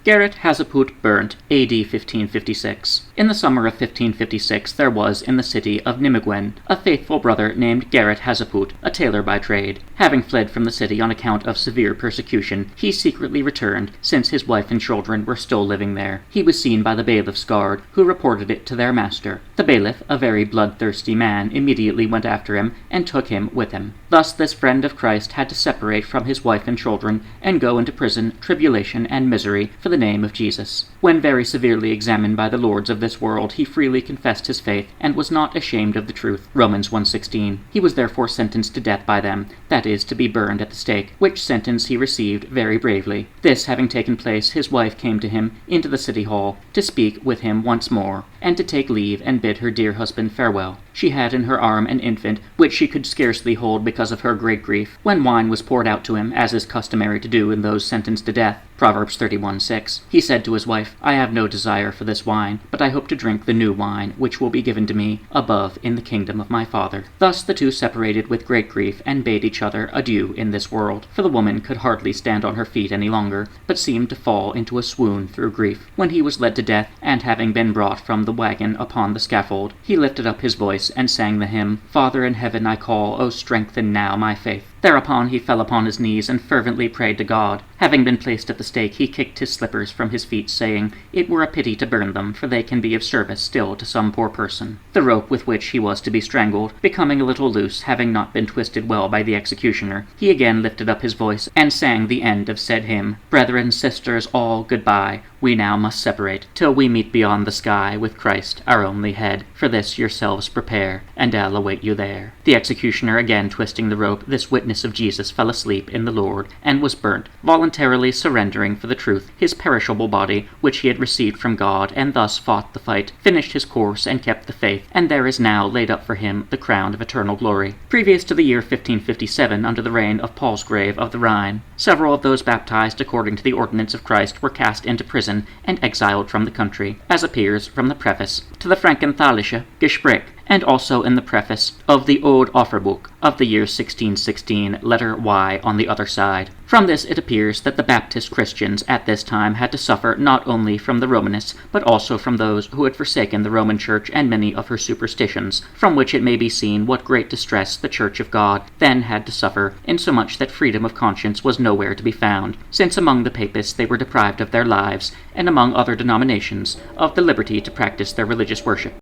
Gerrit Hasepoot burnt, A.D. 1556. In the summer of 1556 there was in the city of Nimeguen a faithful brother named Gerrit Hasepoot, a tailor by trade. Having fled from the city on account of severe persecution, he secretly returned, since his wife and children were still living there. He was seen by the bailiff's guard, who reported it to their master. The bailiff, a very bloodthirsty man, immediately went after him and took him with him. Thus this friend of Christ had to separate from his wife and children and go into prison, tribulation, and misery for the name of Jesus. When very severely examined by the lords of this world, he freely confessed his faith and was not ashamed of the truth. Romans 1:16. He was therefore sentenced to death by them, that is, to be burned at the stake, which sentence he received very bravely. This having taken place, his wife came to him into the city hall to speak with him once more, and to take leave and bid her dear husband farewell. She had in her arm an infant, which she could scarcely hold because of her great grief, when wine was poured out to him, as is customary to do in those sentenced to death. Proverbs 31:6. He said to his wife, I have no desire for this wine, but I hope to drink the new wine, which will be given to me above in the kingdom of my Father. Thus the two separated with great grief, and bade each other adieu in this world. For the woman could hardly stand on her feet any longer, but seemed to fall into a swoon through grief. When he was led to death, and having been brought from the wagon upon the scaffold, he lifted up his voice and sang the hymn, Father in heaven I call, O strengthen now my faith. Thereupon he fell upon his knees and fervently prayed to God. Having been placed at the stake, he kicked his slippers from his feet, saying, It were a pity to burn them, for they can be of service still to some poor person. The rope with which he was to be strangled, becoming a little loose, having not been twisted well by the executioner, he again lifted up his voice and sang the end of said hymn, Brethren, sisters, all goodbye. We now must separate, till we meet beyond the sky, with Christ our only head. For this yourselves prepare, and I'll await you there. The executioner again twisting the rope, this witness of Jesus fell asleep in the Lord, and was burnt, voluntarily surrendering for the truth his perishable body, which he had received from God, and thus fought the fight, finished his course, and kept the faith, and there is now laid up for him the crown of eternal glory. Previous to the year 1557, under the reign of Palsgrave of the Rhine, several of those baptized according to the ordinance of Christ were cast into prison and exiled from the country, as appears from the preface to the Frankenthalische Gespräch, and also in the preface of the Audiobook of the year 1616, letter Y on the other side. From this it appears that the Baptist Christians at this time had to suffer not only from the Romanists, but also from those who had forsaken the Roman Church and many of her superstitions, from which it may be seen what great distress the Church of God then had to suffer, insomuch that freedom of conscience was nowhere to be found, since among the Papists they were deprived of their lives, and among other denominations, of the liberty to practice their religious worship.